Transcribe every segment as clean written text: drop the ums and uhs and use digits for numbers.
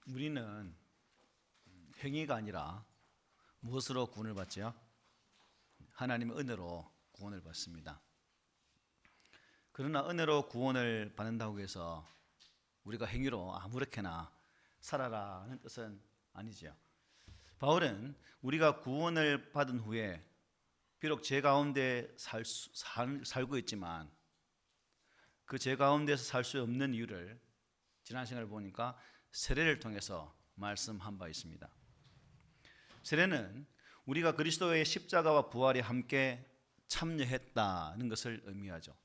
우리는 행위가 아니라 무엇으로 구원을 받죠? 하나님의 은혜로 구원을 받습니다. 그러나 은혜로 구원을 받는다고 해서 우리가 행위로 아무렇게나 살아라는 뜻은 아니죠. 바울은 우리가 구원을 받은 후에 비록 죄 가운데 살고 있지만 그 죄 가운데서 살 수 없는 이유를 지난 시간을 보니까 세례를 통해서 말씀한 바 있습니다. 세례는 우리가 그리스도의 십자가와 부활에 함께 참여했다는 것을 의미하죠.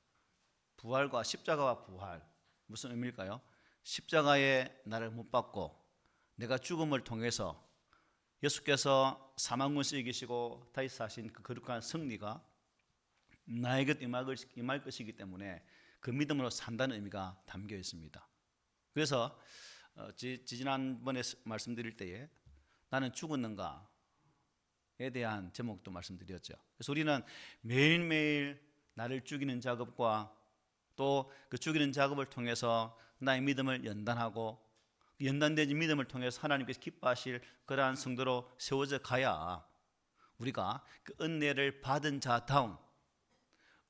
부활과 십자가와 부활, 무슨 의미일까요? 십자가에 나를 못 박고 내가 죽음을 통해서 예수께서 사망권세 이기시고 다시 사신 그 거룩한 승리가 나에게 임할 것이기 때문에 그 믿음으로 산다는 의미가 담겨 있습니다. 그래서 지난번에 말씀드릴 때에 나는 죽었는가에 대한 제목도 말씀드렸죠. 그래서 우리는 매일매일 나를 죽이는 작업과 또 그 죽이는 작업을 통해서 나의 믿음을 연단하고 연단된 믿음을 통해서 하나님께서 기뻐하실 그러한 성도로 세워져 가야 우리가 그 은혜를 받은 자다운,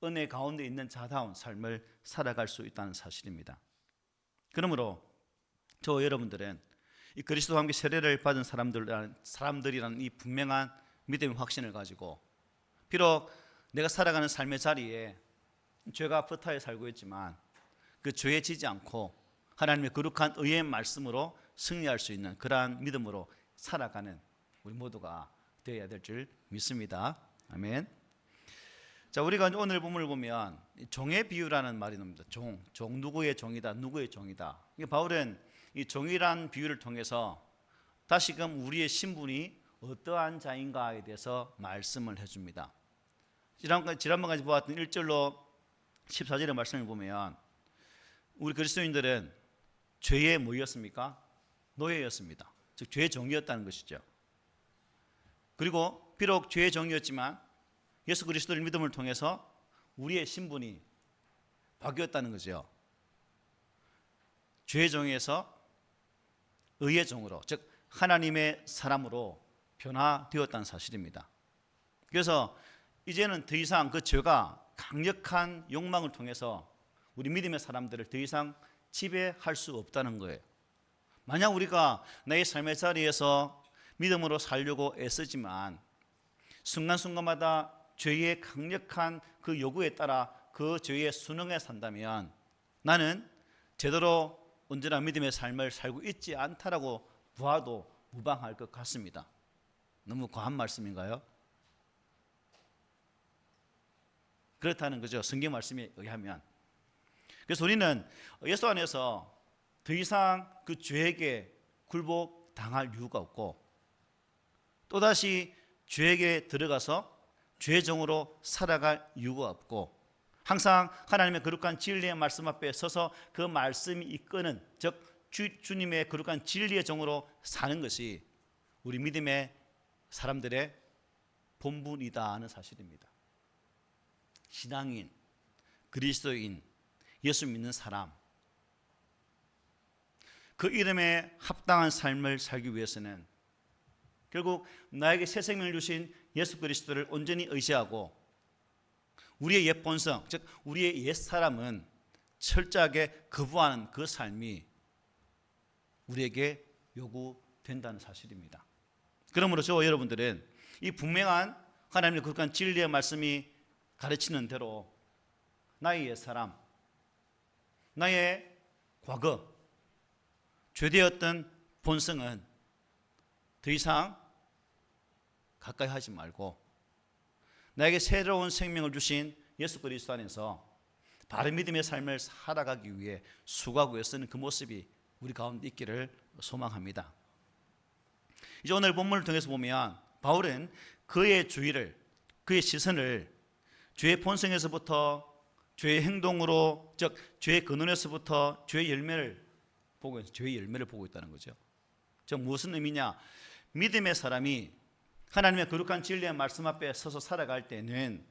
은혜 가운데 있는 자다운 삶을 살아갈 수 있다는 사실입니다. 그러므로 저 여러분들은 이 그리스도와 함께 세례를 받은 사람들이라는 이 분명한 믿음의 확신을 가지고 비록 내가 살아가는 삶의 자리에 죄가 붙어 살고 있지만 그 죄에 지지 않고 하나님의 거룩한 의의 말씀으로 승리할 수 있는 그러한 믿음으로 살아가는 우리 모두가 되어야 될 줄 믿습니다. 아멘. 자, 우리가 오늘 본문을 보면 종의 비유라는 말이 나옵니다. 종 누구의 종이다, 누구의 종이다. 바울은 이 종이란 비유를 통해서 다시금 우리의 신분이 어떠한 자인가에 대해서 말씀을 해줍니다. 지난번까지 보았던 1절로 14절의 말씀을 보면 우리 그리스도인들은 죄의 뭐였습니까? 노예였습니다. 즉 죄의 종이었다는 것이죠. 그리고 비록 죄의 종이었지만 예수 그리스도를 믿음을 통해서 우리의 신분이 바뀌었다는 거죠. 죄의 종에서 의의 종으로, 즉 하나님의 사람으로 변화되었다는 사실입니다. 그래서 이제는 더 이상 그 죄가 강력한 욕망을 통해서 우리 믿음의 사람들을 더 이상 지배할 수 없다는 거예요. 만약 우리가 내 삶의 자리에서 믿음으로 살려고 애쓰지만 순간순간마다 죄의 강력한 그 요구에 따라 그 죄의 순응에 산다면 나는 제대로 언제나 믿음의 삶을 살고 있지 않다라고 보아도 무방할 것 같습니다. 너무 과한 말씀인가요? 그렇다는 거죠. 성경 말씀에 의하면. 그래서 우리는 예수 안에서 더 이상 그 죄에게 굴복당할 이유가 없고 또다시 죄에게 들어가서 죄의 종으로 살아갈 이유가 없고 항상 하나님의 거룩한 진리의 말씀 앞에 서서 그 말씀이 이끄는 즉 주님의 거룩한 진리의 종으로 사는 것이 우리 믿음의 사람들의 본분이다 하는 사실입니다. 신앙인, 그리스도인, 예수 믿는 사람 그 이름에 합당한 삶을 살기 위해서는 결국 나에게 새 생명을 주신 예수 그리스도를 온전히 의지하고 우리의 옛 본성, 즉 우리의 옛 사람은 철저하게 거부하는 그 삶이 우리에게 요구된다는 사실입니다. 그러므로 저와 여러분들은 이 분명한 하나님의 거룩한 진리의 말씀이 가르치는 대로 나의 옛 사람, 나의 과거, 죄되었던 본성은 더 이상 가까이 하지 말고 나에게 새로운 생명을 주신 예수 그리스도 안에서 바른 믿음의 삶을 살아가기 위해 수고하고 애쓰는 그 모습이 우리 가운데 있기를 소망합니다. 이제 오늘 본문을 통해서 보면 바울은 그의 주의를, 그의 시선을 죄의 본성에서부터 죄의 행동으로, 즉 죄의 근원에서부터 죄의 열매를 보고 있다는 거죠. 즉 무슨 의미냐? 믿음의 사람이 하나님의 거룩한 진리의 말씀 앞에 서서 살아갈 때는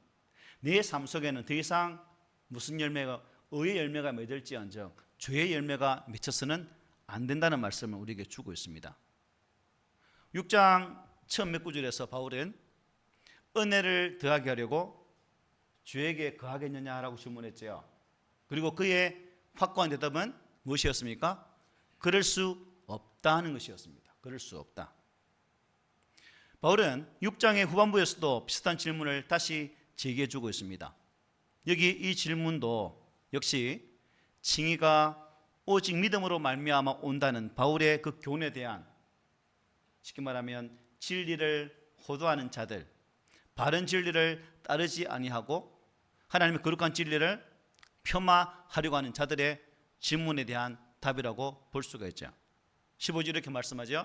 내 삶 속에는 더 이상 무슨 열매가 의의 열매가 맺을지언정 죄의 열매가 맺혀서는 안 된다는 말씀을 우리에게 주고 있습니다. 6장 처음 몇 구절에서 바울은 은혜를 더하게 하려고 주에게 거하겠느냐라고 질문했죠. 그리고 그의 확고한 대답은 무엇이었습니까? 그럴 수 없다는 것이었습니다. 그럴 수 없다. 바울은 6장의 후반부에서도 비슷한 질문을 다시 제기해 주고 있습니다. 여기 이 질문도 역시 칭의가 오직 믿음으로 말미암아 온다는 바울의 그 교훈에 대한, 쉽게 말하면 진리를 호도하는 자들, 바른 진리를 따르지 아니하고 하나님의 거룩한 진리를 폄하하려고 하는 자들의 질문에 대한 답이라고 볼 수가 있죠. 15절 이렇게 말씀하죠.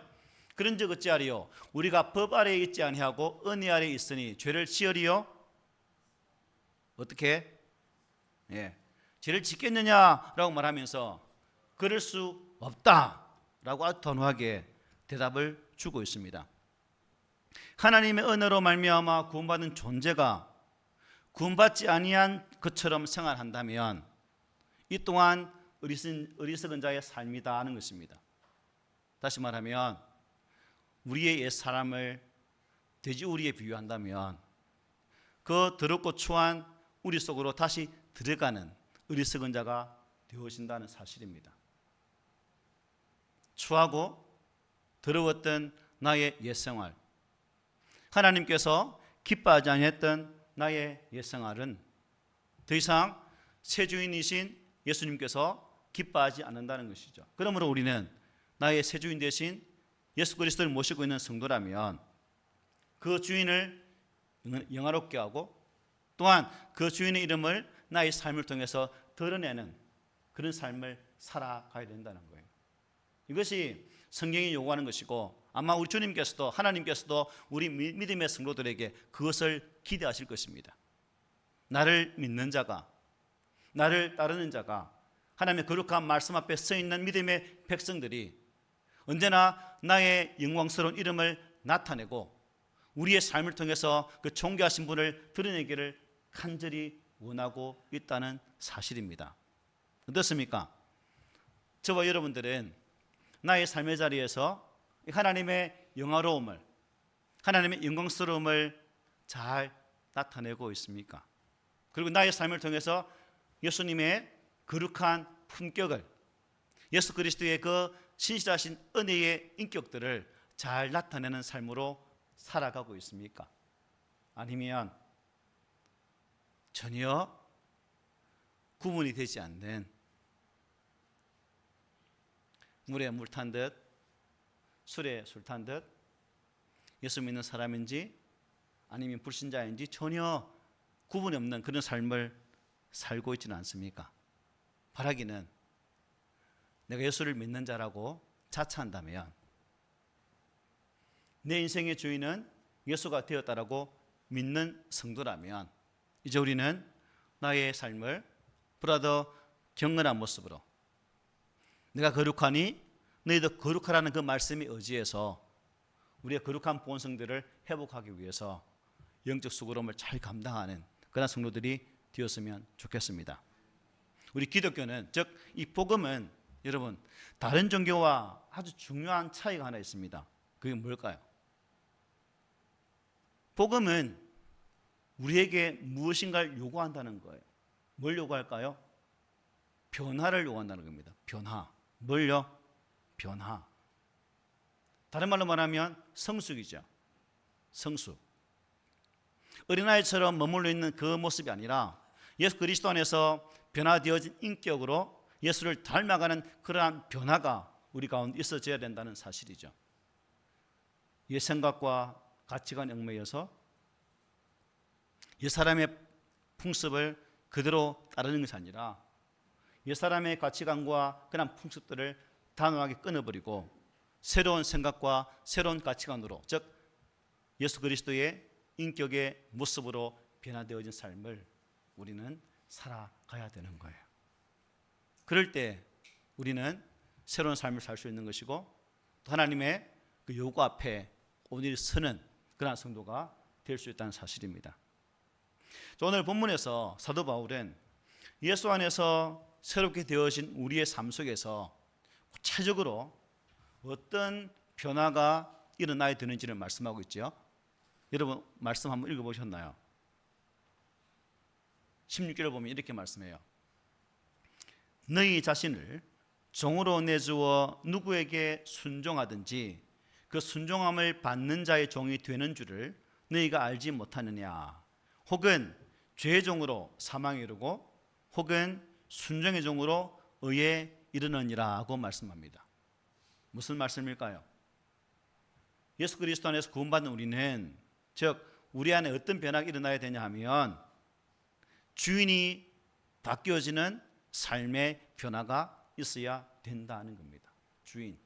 그런즉 어찌하리요? 우리가 법 아래에 있지 아니하고 은혜 아래에 있으니 죄를 지으리요? 어떻게? 죄를 짓겠느냐라고 말하면서 그럴 수 없다라고 아주 단호하게 대답을 주고 있습니다. 하나님의 은혜로 말미암아 구원받은 존재가 구원받지 아니한 것처럼 생활한다면 이 또한 어리석은 자의 삶이다 하는 것입니다. 다시 말하면 우리의 옛 사람을 돼지우리에 비유한다면 그 더럽고 추한 우리 속으로 다시 들어가는 어리석은 자가 되어진다는 사실입니다. 추하고 더러웠던 나의 옛생활, 하나님께서 기뻐하지 않았던 나의 옛생활은 더 이상 새 주인이신 예수님께서 기뻐하지 않는다는 것이죠. 그러므로 우리는 나의 새 주인 대신 예수 그리스도를 모시고 있는 성도라면 그 주인을 영화롭게 하고 또한 그 주인의 이름을 나의 삶을 통해서 드러내는 그런 삶을 살아가야 된다는 거예요. 이것이 성경이 요구하는 것이고 아마 우리 주님께서도 하나님께서도 우리 믿음의 성도들에게 그것을 기대하실 것입니다. 나를 믿는 자가, 나를 따르는 자가, 하나님의 거룩한 말씀 앞에 서 있는 믿음의 백성들이 언제나 나의 영광스러운 이름을 나타내고 우리의 삶을 통해서 그 존귀하신 분을 드러내기를 간절히 원하고 있다는 사실입니다. 어떻습니까? 저와 여러분들은 나의 삶의 자리에서 하나님의 영화로움을, 하나님의 영광스러움을 잘 나타내고 있습니까? 그리고 나의 삶을 통해서 예수님의 거룩한 품격을, 예수 그리스도의 그 신실하신 은혜의 인격들을 잘 나타내는 삶으로 살아가고 있습니까? 아니면 전혀 구분이 되지 않는 물에 물 탄 듯 술에 술 탄 듯 예수 믿는 사람인지 아니면 불신자인지 전혀 구분이 없는 그런 삶을 살고 있지는 않습니까? 바라기는 내가 예수를 믿는 자라고 자처한다면 내 인생의 주인은 예수가 되었다라고 믿는 성도라면 이제 우리는 나의 삶을 보다 더 경건한 모습으로 내가 거룩하니 너희도 거룩하라는 그 말씀에 의지해서 우리의 거룩한 본성들을 회복하기 위해서 영적 수고로움을 잘 감당하는 그런 성도들이 되었으면 좋겠습니다. 우리 기독교는, 즉 이 복음은 여러분 다른 종교와 아주 중요한 차이가 하나 있습니다. 그게 뭘까요? 복음은 우리에게 무엇인가를 요구한다는 거예요. 뭘 요구할까요? 변화를 요구한다는 겁니다. 변화. 뭘요? 변화. 다른 말로 말하면 성숙이죠. 성숙. 어린아이처럼 머물러 있는 그 모습이 아니라 예수 그리스도 안에서 변화되어진 인격으로 예수를 닮아가는 그러한 변화가 우리 가운데 있어져야 된다는 사실이죠. 옛 생각과 가치관 얽매여서 옛 사람의 풍습을 그대로 따르는 것이 아니라 옛 사람의 가치관과 그런 풍습들을 단호하게 끊어버리고 새로운 생각과 새로운 가치관으로, 즉 예수 그리스도의 인격의 모습으로 변화되어진 삶을 우리는 살아가야 되는 거예요. 그럴 때 우리는 새로운 삶을 살 수 있는 것이고 또 하나님의 그 요구 앞에 오늘 서는 그런 성도가 될 수 있다는 사실입니다. 오늘 본문에서 사도 바울은 예수 안에서 새롭게 되어진 우리의 삶 속에서 구체적으로 어떤 변화가 일어나야 되는지를 말씀하고 있죠. 여러분 말씀 한번 읽어보셨나요? 16절을 보면 이렇게 말씀해요. 너희 자신을 종으로 내주어 누구에게 순종하든지 그 순종함을 받는 자의 종이 되는 줄을 너희가 알지 못하느냐. 혹은 죄의 종으로 사망에 이르고 혹은 순종의 종으로 의에 이르느니라 하고 말씀합니다. 무슨 말씀일까요? 예수 그리스도 안에서 구원받는 우리는, 즉 우리 안에 어떤 변화가 일어나야 되냐 하면 주인이 바뀌어지는 삶의 변화가 있어야 된다는 겁니다. 주인.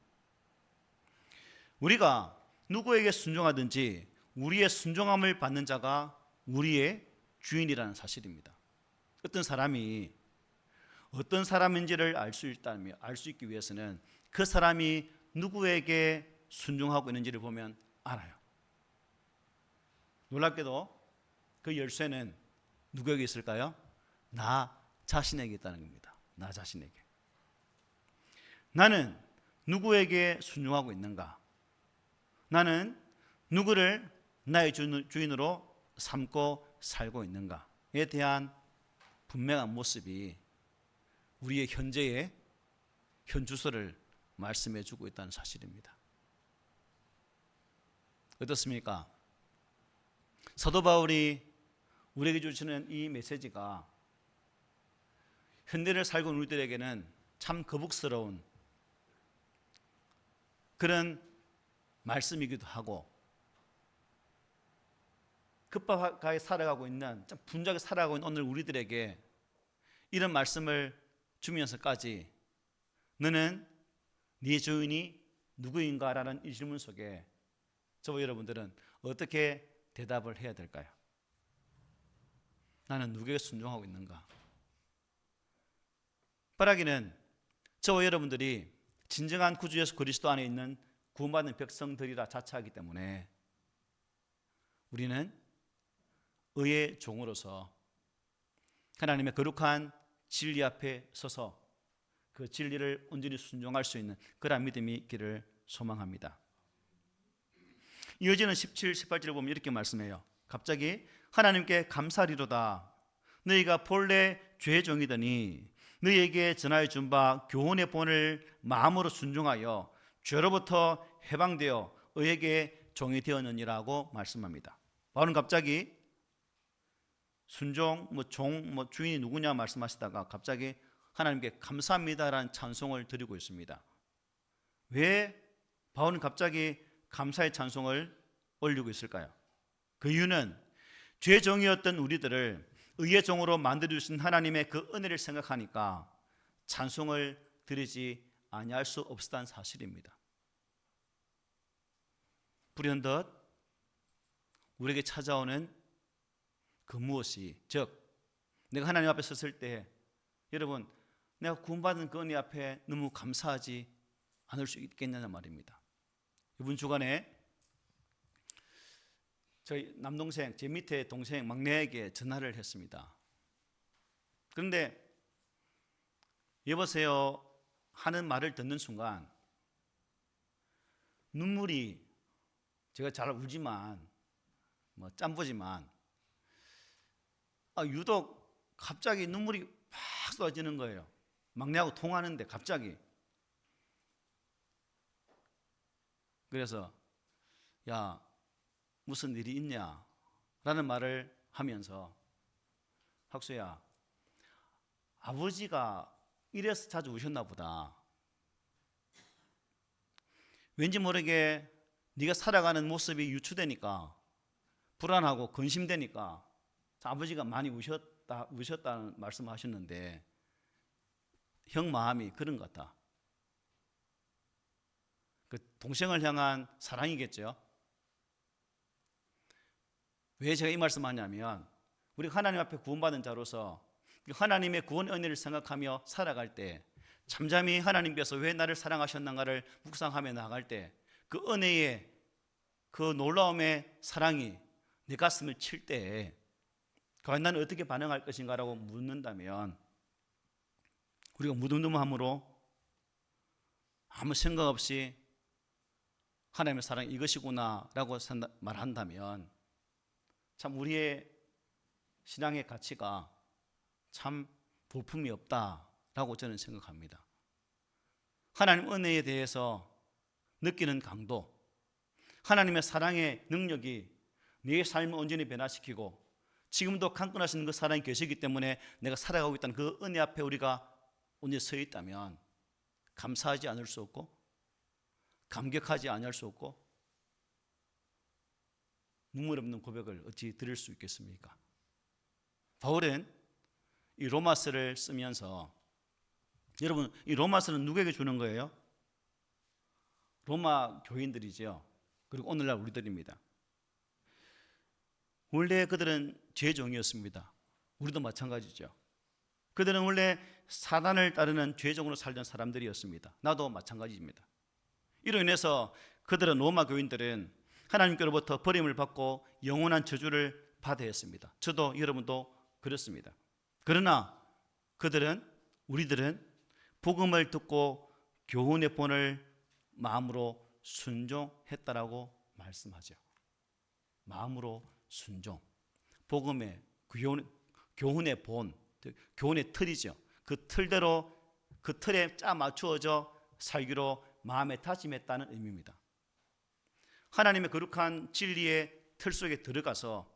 우리가 누구에게 순종하든지 우리의 순종함을 받는 자가 우리의 주인이라는 사실입니다. 어떤 사람이 어떤 사람인지를 알 수 있기 위해서는 그 사람이 누구에게 순종하고 있는지를 보면 알아요. 놀랍게도 그 열쇠는 누구에게 있을까요? 나 자신에게 있다는 겁니다. 나 자신에게. 나는 누구에게 순종하고 있는가? 나는 누구를 나의 주인으로 삼고 살고 있는가에 대한 분명한 모습이 우리의 현재의 현주소를 말씀해 주고 있다는 사실입니다. 어떻습니까? 사도 바울이 우리에게 주시는 이 메시지가 현대를 살고 있는 우리들에게는 참 거북스러운 그런 말씀이기도 하고, 급박하게 살아가고 있는, 좀 분주하게 살아가고 있는 오늘 우리들에게 이런 말씀을 주면서까지 너는 네 주인이 누구인가? 라는 이 질문 속에 저와 여러분들은 어떻게 대답을 해야 될까요? 나는 누구에게 순종하고 있는가? 바라기는 저와 여러분들이 진정한 구주 예수 그리스도 안에 있는 구원받는 백성들이라 자처하기 때문에 우리는 의의 종으로서 하나님의 거룩한 진리 앞에 서서 그 진리를 온전히 순종할 수 있는 그런 믿음이 있기를 소망합니다. 이어지는 17, 18절을 보면 이렇게 말씀해요. 갑자기 하나님께 감사리로다. 너희가 본래 죄의 종이더니 너희에게 전하여 준 바 교훈의 본을 마음으로 순종하여 죄로부터 해방되어 의에게 종이 되었느니라고 말씀합니다. 바울은 갑자기 순종, 종, 주인이 누구냐 말씀하시다가 갑자기 하나님께 감사합니다라는 찬송을 드리고 있습니다. 왜 바울은 갑자기 감사의 찬송을 올리고 있을까요? 그 이유는 죄의 종이었던 우리들을 의의 종으로 만들어주신 하나님의 그 은혜를 생각하니까 찬송을 드리지 아니할 수 없었다는 사실입니다. 불현듯 우리에게 찾아오는 그 무엇이, 즉 내가 하나님 앞에 섰을 때 여러분 내가 구원받은 그 은혜 앞에 너무 감사하지 않을 수 있겠냐는 말입니다. 이번 주간에 저희 남동생, 제 밑에 동생 막내에게 전화를 했습니다. 그런데 여보세요 하는 말을 듣는 순간 눈물이, 제가 잘 울지만 짠보지만 유독 갑자기 눈물이 팍 쏟아지는 거예요. 막내하고 통화하는데 갑자기. 그래서 야 무슨 일이 있냐 라는 말을 하면서 학수야 아버지가 이래서 자주 우셨나 보다. 왠지 모르게 네가 살아가는 모습이 유추되니까 불안하고 근심되니까 아버지가 많이 우셨다는 말씀하셨는데 형 마음이 그런 것 같다. 그 동생을 향한 사랑이겠죠. 왜 제가 이 말씀하냐면 우리가 하나님 앞에 구원받은 자로서 하나님의 구원 은혜를 생각하며 살아갈 때 잠잠히 하나님께서 왜 나를 사랑하셨는가를 묵상하며 나아갈 때 그 은혜의 그 놀라움의 사랑이 내 가슴을 칠 때 과연 나는 어떻게 반응할 것인가라고 묻는다면 우리가 무덤덤함으로 아무 생각 없이 하나님의 사랑이 이것이구나라고 말한다면 참 우리의 신앙의 가치가 참 볼품이 없다라고 저는 생각합니다. 하나님 은혜에 대해서 느끼는 강도, 하나님의 사랑의 능력이 내 삶을 온전히 변화시키고 지금도 강건하신 그 사랑이 계시기 때문에 내가 살아가고 있다는 그 은혜 앞에 우리가 온전히 서 있다면 감사하지 않을 수 없고 감격하지 않을 수 없고 눈물 없는 고백을 어찌 드릴 수 있겠습니까? 바울은 이 로마서를 쓰면서, 여러분 이 로마서는 누구에게 주는 거예요? 로마 교인들이죠. 그리고 오늘날 우리들입니다. 원래 그들은 죄종이었습니다. 우리도 마찬가지죠. 그들은 원래 사단을 따르는 죄종으로 살던 사람들이었습니다. 나도 마찬가지입니다. 이로 인해서 그들은, 로마 교인들은 하나님께로부터 버림을 받고 영원한 저주를 받아야 했습니다. 저도 여러분도 그렇습니다. 그러나 우리들은 복음을 듣고 교훈의 본을 마음으로 순종했다라고 말씀하죠. 마음으로 순종. 복음의 교훈의 본, 교훈의 틀이죠. 그 틀대로, 그 틀에 짜 맞추어져 살기로 마음에 다짐했다는 의미입니다. 하나님의 거룩한 진리의 틀 속에 들어가서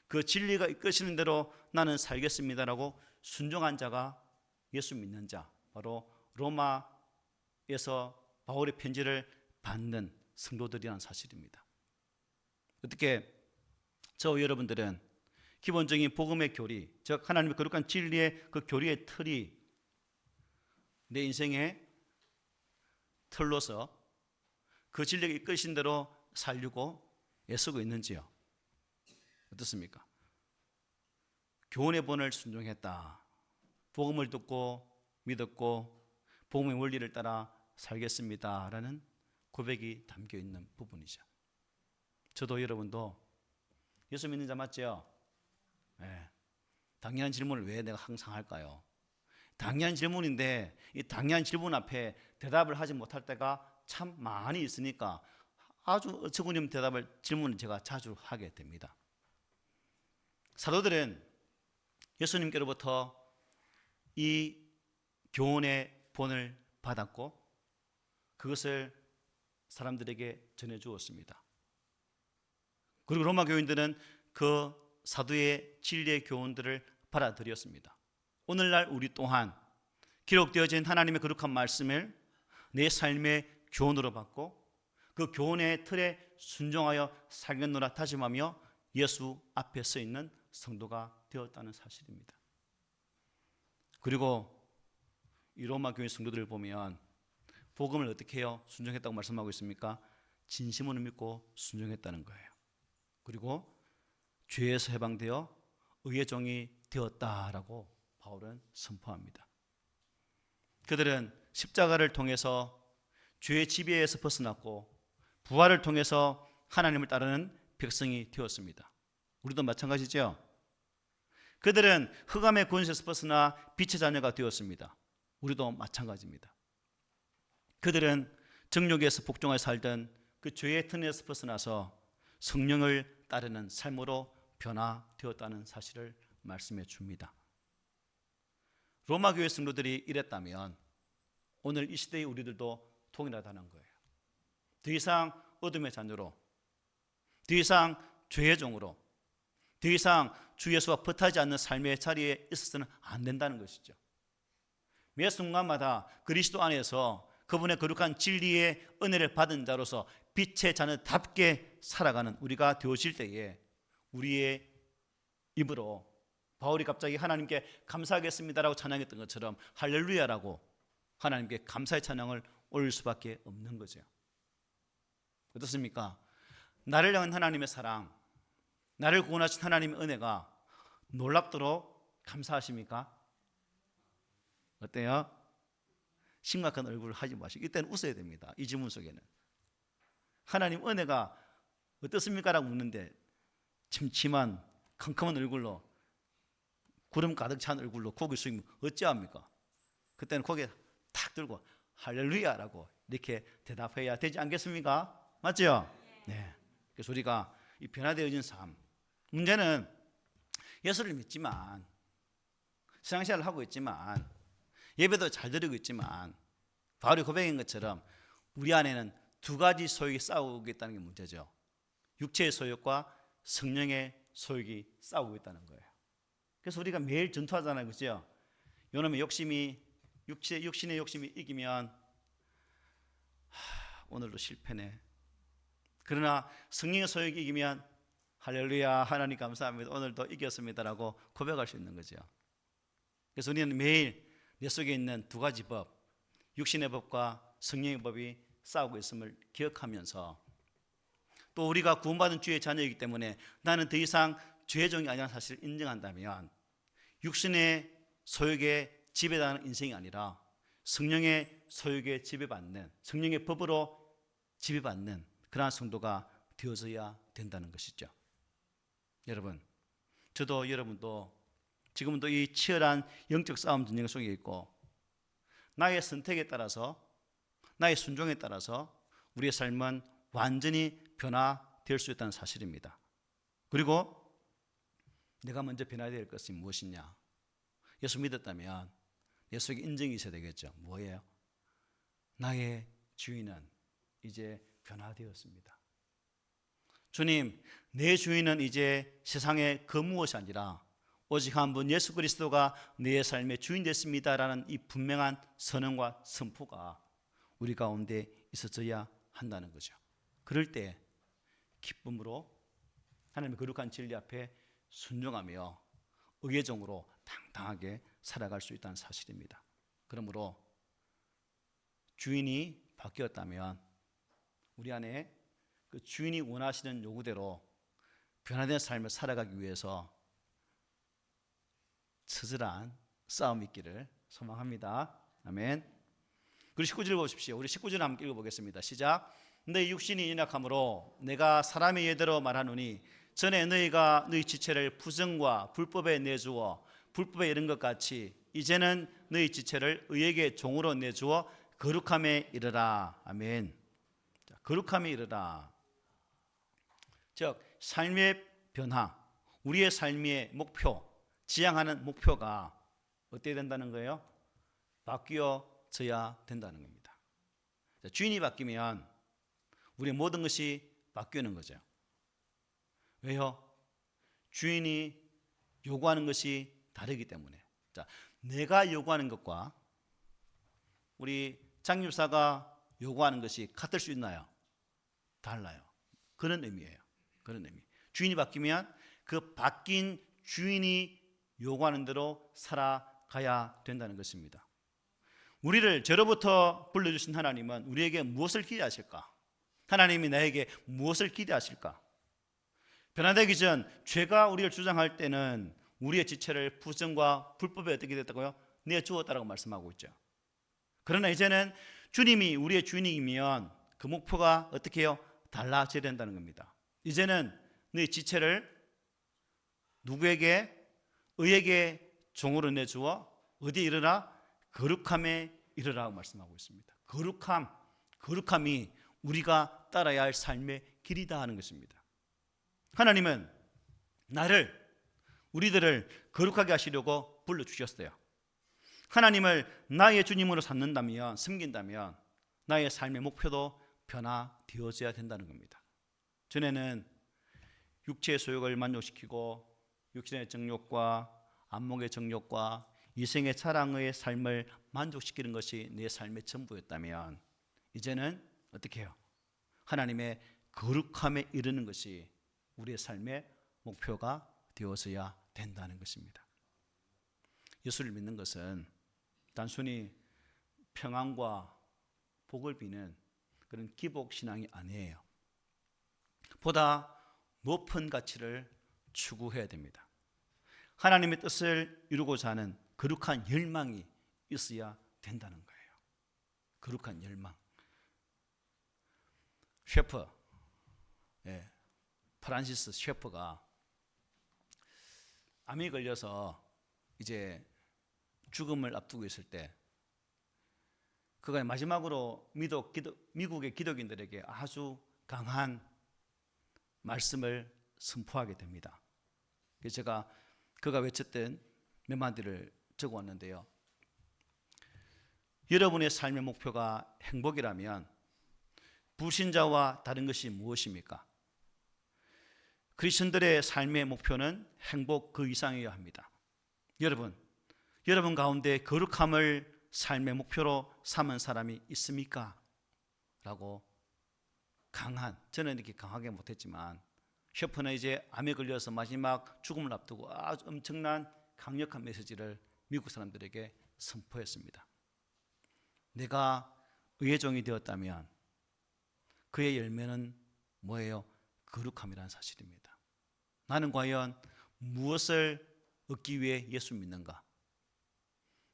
그 진리가 이끄시는 대로 나는 살겠습니다라고 순종한 자가 예수 믿는 자, 바로 로마에서 바울의 편지를 받는 성도들이라는 사실입니다. 어떻게 저 여러분들은 기본적인 복음의 교리, 즉 하나님의 거룩한 진리의 그 교리의 틀이 내 인생의 틀로서 그 진리가 이끄신 대로 살려고 애쓰고 있는지요? 어떻습니까? 교훈의 본을 순종했다. 복음을 듣고 믿었고 복음의 원리를 따라 살겠습니다라는 고백이 담겨 있는 부분이죠. 저도 여러분도 예수 믿는 자 맞죠? 네. 당연한 질문을 왜 내가 항상 할까요? 당연한 질문인데 이 당연한 질문 앞에 대답을 하지 못할 때가 참 많이 있으니까 아주 어처구니 없는 질문을 제가 자주 하게 됩니다. 사도들은 예수님께로부터 이 교훈의 본을 받았고 그것을 사람들에게 전해 주었습니다. 그리고 로마 교인들은 그 사도의 진리의 교훈들을 받아들였습니다. 오늘날 우리 또한 기록되어진 하나님의 거룩한 말씀을 내 삶의 교훈으로 받고 그 교훈의 틀에 순종하여 살겠노라 다짐하며 예수 앞에 서 있는 성도가 되었다는 사실입니다. 그리고 이 로마 교회 성도들을 보면 복음을 어떻게 해요? 순종했다고 말씀하고 있습니까? 진심으로 믿고 순종했다는 거예요. 그리고 죄에서 해방되어 의의 종이 되었다라고 바울은 선포합니다. 그들은 십자가를 통해서 죄의 지배에서 벗어났고 부활을 통해서 하나님을 따르는 백성이 되었습니다. 우리도 마찬가지죠. 그들은 흑암의 권세에서 벗어나 빛의 자녀가 되었습니다. 우리도 마찬가지입니다. 그들은 정욕에서 복종하여 살던 그 죄의 틈에서 벗어나서 성령을 따르는 삶으로 변화되었다는 사실을 말씀해 줍니다. 로마 교회 성도들이 이랬다면 오늘 이 시대의 우리들도 동일하다는 거예요. 더 이상 어둠의 자녀로, 더 이상 죄의 종으로, 더 이상 주 예수와 벗하지 않는 삶의 자리에 있어서는 안 된다는 것이죠. 매 순간마다 그리스도 안에서 그분의 거룩한 진리의 은혜를 받은 자로서 빛의 자녀답게 살아가는 우리가 되어질 때에 우리의 입으로 바울이 갑자기 하나님께 감사하겠습니다라고 찬양했던 것처럼 할렐루야라고 하나님께 감사의 찬양을 올릴 수밖에 없는 거죠. 어떻습니까? 나를 향한 하나님의 사랑, 나를 구원하신 하나님의 은혜가 놀랍도록 감사하십니까? 어때요? 심각한 얼굴을 하지 마시고 이때는 웃어야 됩니다. 이 질문 속에는 하나님 은혜가 어떻습니까? 라고 묻는데 침침한 컴컴한 얼굴로, 구름 가득 찬 얼굴로 고개 숙이면 어찌합니까? 그때는 고개 탁 들고 할렐루야라고 이렇게 대답해야 되지 않겠습니까? 맞죠? 네. 그래서 우리가 이 변화되어진 삶, 문제는 예수를 믿지만 신앙생활을 하고 있지만 예배도 잘 드리고 있지만 바울이 고백한 것처럼 우리 안에는 두 가지 소욕이 싸우고 있다는 게 문제죠. 육체의 소욕과 성령의 소욕이 싸우고 있다는 거예요. 그래서 우리가 매일 전투하잖아요, 그죠? 요놈의 육신의 욕심이 이기면 오늘도 실패네. 그러나 성령의 소욕이 이기면 할렐루야, 하나님 감사합니다, 오늘도 이겼습니다라고 고백할 수 있는 거죠. 그래서 우리는 매일 내 속에 있는 두 가지 법, 육신의 법과 성령의 법이 싸우고 있음을 기억하면서, 또 우리가 구원받은 주의 자녀이기 때문에 나는 더 이상 죄의 종이 아니라는 사실을 인정한다면 육신의 소욕에 지배당하는 인생이 아니라 성령의 소욕에 지배받는, 성령의 법으로 지배받는 그러한 성도가 되어져야 된다는 것이죠. 여러분, 저도 여러분도 지금도 이 치열한 영적 싸움 전쟁 속에 있고, 나의 선택에 따라서, 나의 순종에 따라서 우리의 삶은 완전히 변화될 수 있다는 사실입니다. 그리고 내가 먼저 변화해야 될 것이 무엇이냐? 예수 믿었다면 내 속에 인정이 있어야 되겠죠. 뭐예요? 나의 주인은 이제 변화되었습니다. 주님, 내 주인은 이제 세상의 그 무엇이 아니라 오직 한 분 예수 그리스도가 내 삶의 주인 됐습니다라는 이 분명한 선언과 선포가 우리 가운데 있어져야 한다는 거죠. 그럴 때 기쁨으로 하나님의 거룩한 진리 앞에 순종하며 의궤정으로 당당하게 살아갈 수 있다는 사실입니다. 그러므로 주인이 바뀌었다면 우리 안에 그 주인이 원하시는 요구대로 변화된 삶을 살아가기 위해서 처절한 싸움이 있기를 소망합니다. 아멘. 그리고 19절 보십시오. 우리 19절 함께 읽어보겠습니다. 시작. 너희 육신이 연약함으로 내가 사람의 예대로 말하노니 전에 너희가 너희 지체를 부정과 불법에 내주어 불법에 이른 것 같이 이제는 너희 지체를 의에게 종으로 내주어 거룩함에 이르라. 아멘. 자, 거룩함에 이르라. 즉 삶의 변화, 우리의 삶의 목표, 지향하는 목표가 어떻게 된다는 거예요? 바뀌어져야 된다는 겁니다. 자, 주인이 바뀌면 우리의 모든 것이 바뀌는 거죠. 왜요? 주인이 요구하는 것이 다르기 때문에. 자, 내가 요구하는 것과 우리 장립사가 요구하는 것이 같을 수 있나요? 달라요. 그런 의미예요. 그런 의미. 주인이 바뀌면 그 바뀐 주인이 요구하는 대로 살아가야 된다는 것입니다. 우리를 죄로부터 불러주신 하나님은 우리에게 무엇을 기대하실까? 하나님이 나에게 무엇을 기대하실까? 변화되기 전 죄가 우리를 주장할 때는 우리의 지체를 부정과 불법에 어떻게 됐다고요? 내주었다라고 말씀하고 있죠. 그러나 이제는 주님이 우리의 주인이면 그 목표가 어떻게 해요? 달라져야 된다는 겁니다. 이제는 네 지체를 누구에게? 의에게 종으로 내주어 어디에 이르라? 거룩함에 이르라고 말씀하고 있습니다. 거룩함이 우리가 따라야 할 삶의 길이다 하는 것입니다. 하나님은 우리들을 거룩하게 하시려고 불러주셨어요. 하나님을 나의 주님으로 삼는다면, 섬긴다면 나의 삶의 목표도 변화되어져야 된다는 겁니다. 전에는 육체의 소욕을 만족시키고 육신의 정욕과 안목의 정욕과 이생의 사랑의 삶을 만족시키는 것이 내 삶의 전부였다면 이제는 어떻게 해요? 하나님의 거룩함에 이르는 것이 우리의 삶의 목표가 되어져야 된다는 것입니다. 예수를 믿는 것은 단순히 평안과 복을 비는 그런 기복신앙이 아니에요. 보다 높은 가치를 추구해야 됩니다. 하나님의 뜻을 이루고자 하는 거룩한 열망이 있어야 된다는 거예요. 거룩한 열망. 셰퍼, 프란시스 셰퍼가 암이 걸려서 이제 죽음을 앞두고 있을 때 그가 마지막으로 미국의 기독인들에게 아주 강한 말씀을 선포하게 됩니다. 그래서 제가 그가 외쳤던 몇 마디를 적어왔는데요. 여러분의 삶의 목표가 행복이라면 불신자와 다른 것이 무엇입니까? 그리스도인들의 삶의 목표는 행복 그 이상이어야 합니다. 여러분 가운데 거룩함을 삶의 목표로 삼은 사람이 있습니까? 라고 저는 이렇게 강하게 못했지만 셰퍼는 이제 암에 걸려서 마지막 죽음을 앞두고 아주 엄청난 강력한 메시지를 미국 사람들에게 선포했습니다. 내가 의의 종이 되었다면 그의 열매는 뭐예요? 거룩함이라는 사실입니다. 나는 과연 무엇을 얻기 위해 예수 믿는가?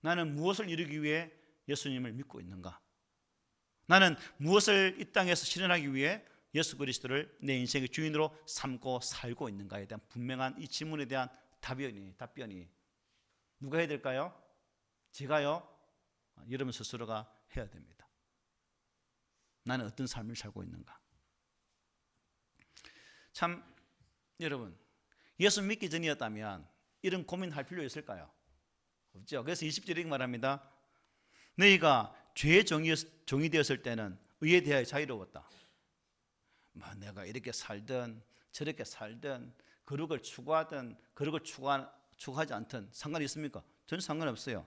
나는 무엇을 이루기 위해 예수님을 믿고 있는가? 나는 무엇을 이 땅에서 실현하기 위해 예수 그리스도를 내 인생의 주인으로 삼고 살고 있는가에 대한 분명한 이 질문에 대한 답변이 누가 해야 될까요? 제가요? 여러분 스스로가 해야 됩니다. 나는 어떤 삶을 살고 있는가? 참 여러분, 예수 믿기 전이었다면 이런 고민할 필요 있을까요? 없죠. 그래서 20절에 이렇게 말합니다. 너희가 죄의 종이 되었을 때는 의에 대하여 자유로웠다. 내가 이렇게 살든 저렇게 살든 거룩을 추구하든 거룩을 추구하지 않든 상관이 있습니까? 전혀 상관없어요.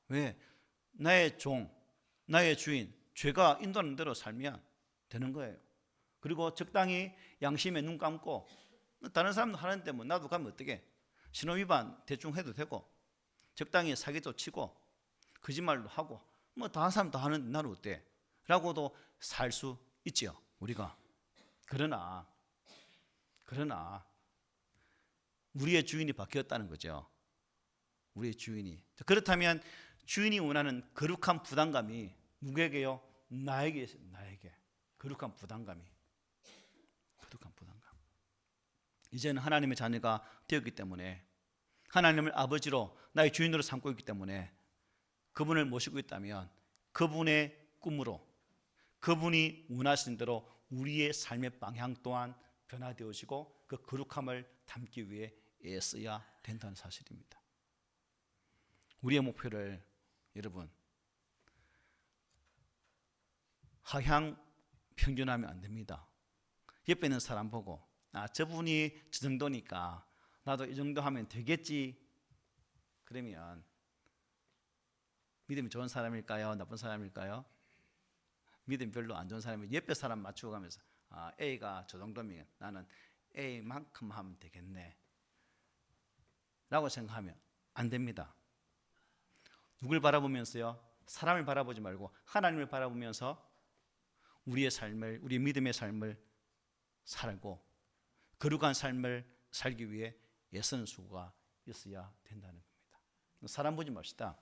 왜? 나의 종, 나의 주인, 죄가 인도하는 대로 살면 되는 거예요. 그리고 적당히 양심에 눈 감고 다른 사람도 하는데 뭐 나도 가면 어떻게? 신호위반 대충 해도 되고 적당히 사기도 치고 거짓말도 하고 뭐 다른 사람 다 하는데 나는 어때? 라고도 살 수 있죠, 우리가. 그러나 우리의 주인이 바뀌었다는 거죠. 우리의 주인이. 그렇다면 주인이 원하는 거룩한 부담감이 누구에게요? 나에게. 거룩한 부담감. 이제는 하나님의 자녀가 되었기 때문에 하나님을 아버지로 나의 주인으로 삼고 있기 때문에 그분을 모시고 있다면 그분의 꿈으로 그분이 원하시는 대로 우리의 삶의 방향 또한 변화되어지고 그 거룩함을 담기 위해 애써야 된다는 사실입니다. 우리의 목표를 여러분 하향 평준하면 안 됩니다. 옆에 있는 사람 보고 저분이 저 정도니까 나도 이 정도 하면 되겠지. 그러면 믿음이 좋은 사람일까요? 나쁜 사람일까요? 믿음이 별로 안 좋은 사람이 옆에 사람 맞추고 가면서 A가 저 정도면 나는 A만큼 하면 되겠네 라고 생각하면 안 됩니다. 누굴 바라보면서요? 사람을 바라보지 말고 하나님을 바라보면서 우리의 삶을, 우리 믿음의 삶을 살고 거룩한 삶을 살기 위해 애쓰는 수고가 있어야 된다는 겁니다. 사람 보지 맙시다.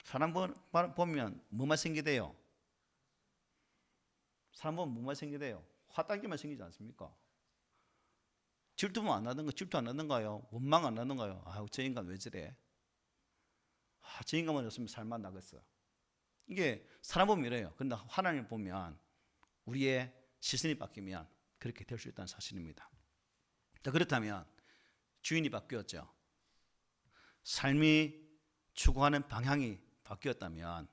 사람 보면 뭐만 생기대요? 사람 보면 뭐만 생기대요? 화딱지만 생기지 않습니까? 질투만 안 나던가, 질투 안 나던가요? 원망 안 나던가요? 저 인간 왜 저래? 저 인간만 없으면 살만 나겠어. 이게 사람 보면 이래요. 그런데 하나님 보면 우리의 시선이 바뀌면 그렇게 될 수 있다는 사실입니다. 그렇다면 주인이 바뀌었죠. 삶이 추구하는 방향이 바뀌었다면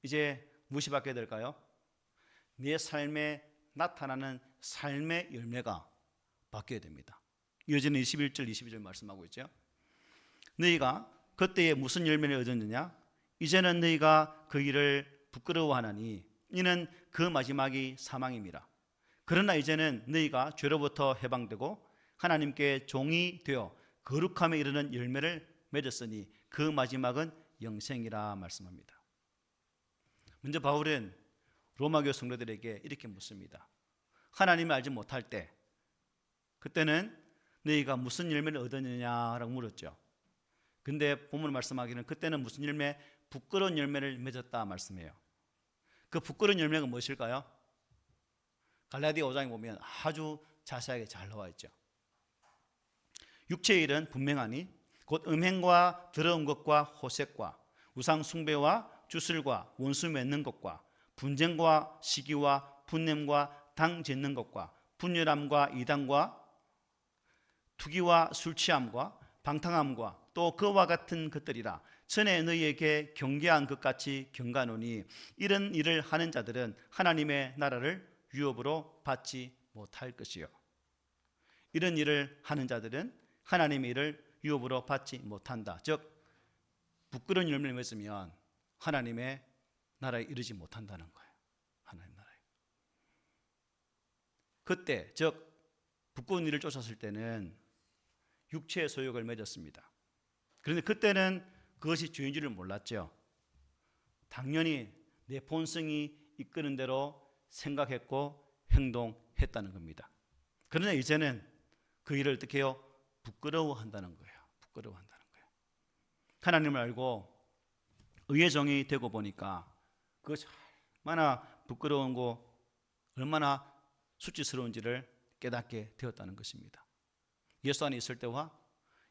이제 무엇이 바뀌어야 될까요? 내 삶에 나타나는 삶의 열매가 바뀌어야 됩니다. 이어지는 21절, 22절 말씀하고 있죠. 너희가 그때에 무슨 열매를 얻었느냐? 이제는 너희가 그 일을 부끄러워하나니 이는 그 마지막이 사망입니다. 그러나 이제는 너희가 죄로부터 해방되고 하나님께 종이 되어 거룩함에 이르는 열매를 맺었으니 그 마지막은 영생이라 말씀합니다. 먼저 바울은 로마교회 성도들에게 이렇게 묻습니다. 하나님을 알지 못할 때 그때는 너희가 무슨 열매를 얻었느냐라고 물었죠. 근데 본문 말씀하기는 그때는 무슨 열매? 부끄러운 열매를 맺었다 말씀해요. 그 부끄러운 열매가 무엇일까요? 갈라디아 5장에 보면 아주 자세하게 잘 나와 있죠. 육체의 일은 분명하니 곧 음행과 더러운 것과 호색과 우상 숭배와 주술과 원수 맺는 것과 분쟁과 시기와 분냄과 당 짓는 것과 분열함과 이단과 투기와 술 취함과 방탕함과 또 그와 같은 것들이라. 전에 너희에게 경계한 것 같이 경가하노니 이런 일을 하는 자들은 하나님의 나라를 유업으로 받지 못할 것이요. 이런 일을 하는 자들은 하나님의 일을 유업으로 받지 못한다. 즉 부끄러운 열매를 맺으면 하나님의 나라에 이르지 못한다는 거예요. 하나님 나라에. 그때 즉 부끄러운 일을 쫓았을 때는 육체의 소욕을 맺었습니다. 그런데 그때는 그것이 죄인 줄을 몰랐죠. 당연히 내 본성이 이끄는 대로 생각했고 행동했다는 겁니다. 그러나 이제는 그 일을 어떻게 해요? 부끄러워한다는 거예요. 부끄러워한다는 거예요. 하나님을 알고 의의 종이 되고 보니까 그것이 얼마나 부끄러운 거, 얼마나 수치스러운지를 깨닫게 되었다는 것입니다. 예수 안에 있을 때와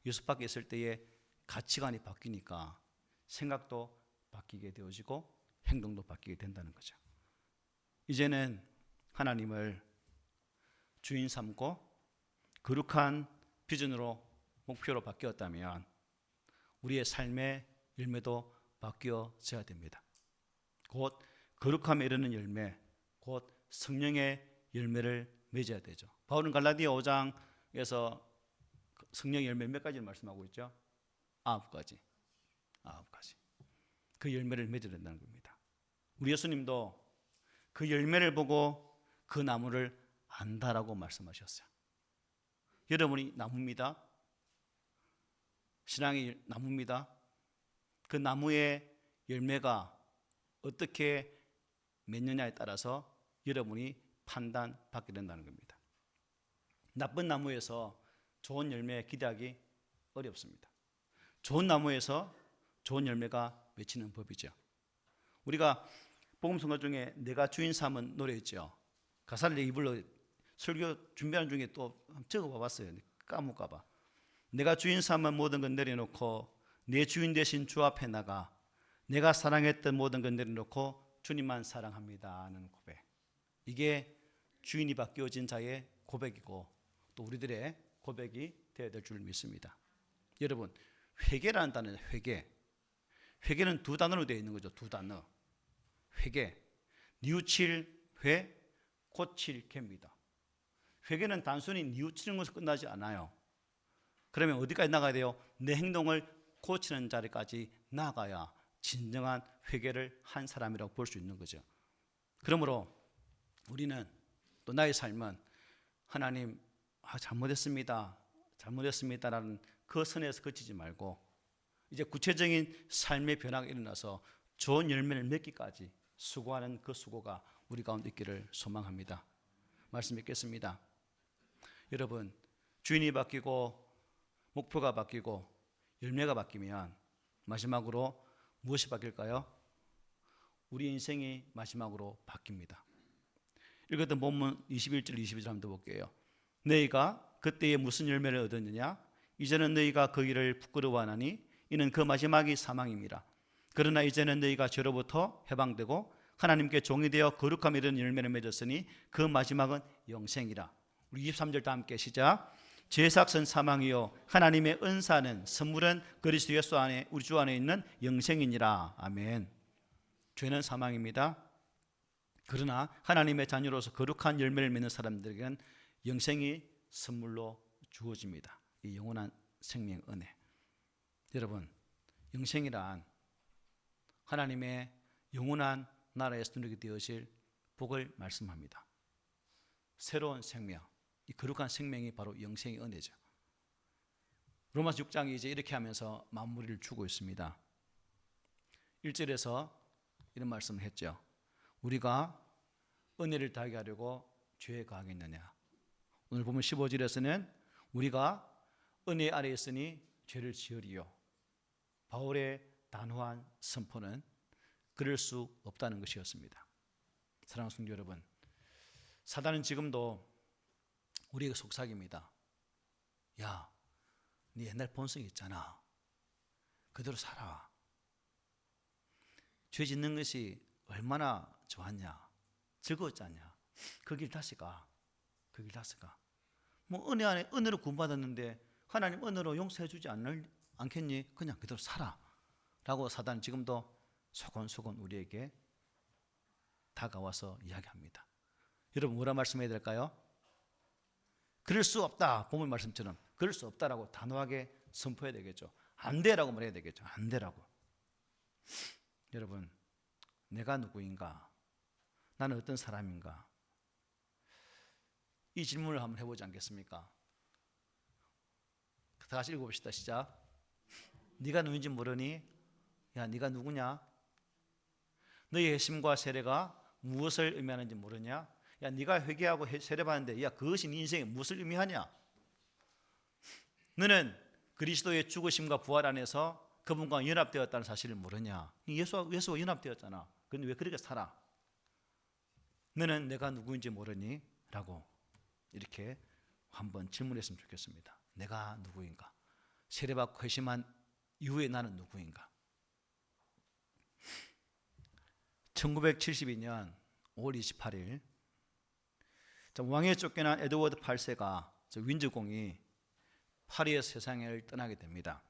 예수 밖에 있을 때의 가치관이 바뀌니까 생각도 바뀌게 되어지고 행동도 바뀌게 된다는 거죠. 이제는 하나님을 주인 삼고 거룩한 비전으로 목표로 바뀌었다면 우리의 삶의 열매도 바뀌어져야 됩니다. 곧 거룩함에 이르는 열매, 곧 성령의 열매를 맺어야 되죠. 바울은 갈라디아 5장에서 성령의 열매 몇 가지를 말씀하고 있죠? 9가지. 그 열매를 맺어야 된다는 겁니다. 우리 예수님도 그 열매를 보고 그 나무를 안다라고 말씀하셨어요. 여러분이 나무입니다. 신앙이 나무입니다. 그 나무의 열매가 어떻게 맺느냐에 따라서 여러분이 판단받게 된다는 겁니다. 나쁜 나무에서 좋은 열매 기대하기 어렵습니다. 좋은 나무에서 좋은 열매가 맺히는 법이죠. 우리가 복음성가 중에 내가 주인 삼은 노래 있죠. 가사를 입으로 설교 준비하는 중에 또 적어봐 봤어요. 까먹을까 봐. 내가 주인 삼은 모든 건 내려놓고 내 주인 대신 주 앞에 나가 내가 사랑했던 모든 건 내려놓고 주님만 사랑합니다 하는 고백. 이게 주인이 바뀌어진 자의 고백이고 또 우리들의 고백이 되어야 될 줄 믿습니다. 여러분, 회개라는 단어는 회개는 두 단어로 되어 있는 거죠. 두 단어. 회개, 뉘우칠 회, 고칠 개입니다. 회개는 단순히 뉘우치는 것으로 끝나지 않아요. 그러면 어디까지 나가야 돼요? 내 행동을 고치는 자리까지 나가야 진정한 회개를 한 사람이라고 볼 수 있는 거죠. 그러므로 우리는 또 나의 삶은 하나님 잘못했습니다라는 그 선에서 그치지 말고 이제 구체적인 삶의 변화가 일어나서 좋은 열매를 맺기까지 수고하는 그 수고가 우리 가운데 있기를 소망합니다. 말씀 읽겠습니다. 여러분, 주인이 바뀌고 목표가 바뀌고 열매가 바뀌면 마지막으로 무엇이 바뀔까요? 우리 인생이 마지막으로 바뀝니다. 읽었던 본문 21절 22절 한번 더 볼게요. 너희가 그때에 무슨 열매를 얻었느냐? 이제는 너희가 그 일을 부끄러워하나니 이는 그 마지막이 사망입니다. 그러나 이제는 너희가 죄로부터 해방되고 하나님께 종이 되어 거룩함에 이르는 열매를 맺었으니 그 마지막은 영생이라. 우리 23절 다 함께 시작. 죄삭은 사망이요 하나님의 은사는 선물은 그리스도 예수 안에 우리 주 안에 있는 영생이니라. 아멘. 죄는 사망입니다. 그러나 하나님의 자녀로서 거룩한 열매를 맺는 사람들에게는 영생이 선물로 주어집니다. 이 영원한 생명 은혜. 여러분, 영생이란 하나님의 영원한 나라에서 누리게 되어질 복을 말씀합니다. 새로운 생명, 이 거룩한 생명이 바로 영생의 은혜죠. 로마서 6장이 이제 이렇게 하면서 마무리를 주고 있습니다. 1절에서 이런 말씀을 했죠. 우리가 은혜를 더하게 하려고 죄에 가하겠느냐. 오늘 보면 15절에서는 우리가 은혜 아래 있으니 죄를 지으리요. 바울의 단호한 선포는 그럴 수 없다는 것이었습니다. 사랑하는 성도 여러분, 사단은 지금도 우리에게 속삭입니다. 야, 네 옛날 본성이 있잖아. 그대로 살아. 죄 짓는 것이 얼마나 좋았냐, 즐거웠지 않냐. 그 길 다시 가. 그 길 다시 가. 뭐 은혜 안에 은혜로 구원받았는데 하나님 은혜로 용서해 주지 않겠니? 그냥 그대로 살아 라고 사단은 지금도 소곤소곤 우리에게 다가와서 이야기합니다. 여러분 뭐라 말씀해야 될까요? 그럴 수 없다. 본문 말씀처럼 그럴 수 없다라고 단호하게 선포해야 되겠죠. 안 돼라고 말해야 되겠죠. 안 돼라고. 여러분, 내가 누구인가? 나는 어떤 사람인가? 이 질문을 한번 해보지 않겠습니까? 다시 읽어봅시다. 시작. 네가 누군지 모르니? 야, 네가 누구냐? 너의 핵심과 세례가 무엇을 의미하는지 모르냐? 야, 네가 회개하고 세례받는데 야, 그것이 네 인생에 무엇을 의미하냐? 너는 그리스도의 죽으심과 부활 안에서 그분과 연합되었다는 사실을 모르냐? 예수와 연합되었잖아. 그런데 왜 그렇게 살아? 너는 내가 누구인지 모르니? 라고 이렇게 한번 질문했으면 좋겠습니다. 내가 누구인가? 세례받고 회심한 이후에 나는 누구인가? 1972년 5월 28일 왕에 쫓겨난 에드워드 8세가 윈즈공이 파리의 세상을 떠나게 됩니다.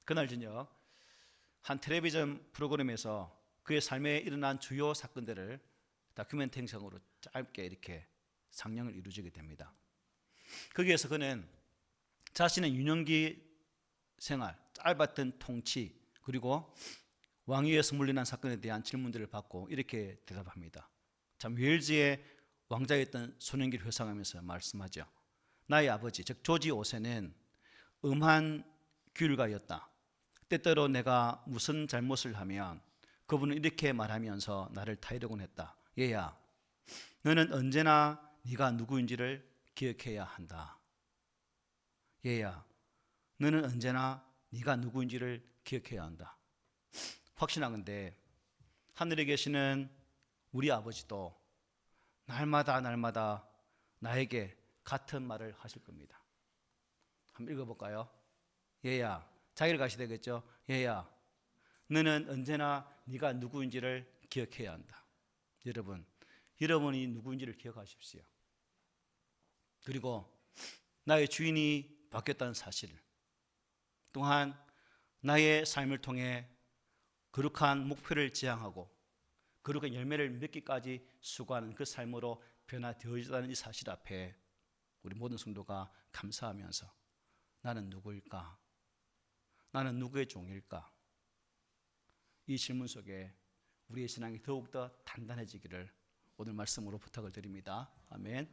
그날 저녁 한 텔레비전 프로그램에서 그의 삶에 일어난 주요 사건들을 다큐멘터리 형식으로 짧게 이렇게 상영을 이루어지게 됩니다. 거기에서 그는 자신의 유년기 생활, 짧았던 통치, 그리고 왕위에서 물러난 사건에 대한 질문들을 받고 이렇게 대답합니다. 참 웨일즈의 왕자였던 소년기를 회상하면서 말씀하죠. 나의 아버지, 즉 조지 5세는 음한 규율가였다. 때때로 내가 무슨 잘못을 하면 그분은 이렇게 말하면서 나를 타이르곤 했다. 얘야, 너는 언제나 네가 누구인지를 기억해야 한다. 얘야, 너는 언제나 네가 누구인지를 기억해야 한다. 확신하건대 하늘에 계시는 우리 아버지도 날마다 나에게 같은 말을 하실 겁니다. 한번 읽어볼까요? 얘야, 자기를 가시 되겠죠? 얘야, 너는 언제나 네가 누구인지를 기억해야 한다. 여러분, 여러분이 누구인지를 기억하십시오. 그리고 나의 주인이 바뀌었다는 사실, 또한 나의 삶을 통해 거룩한 목표를 지향하고 거룩한 열매를 맺기까지 수고하는 그 삶으로 변화되어졌다는 이 사실 앞에 우리 모든 성도가 감사하면서 나는 누구일까? 나는 누구의 종일까? 이 질문 속에 우리의 신앙이 더욱더 단단해지기를 오늘 말씀으로 부탁을 드립니다. 아멘.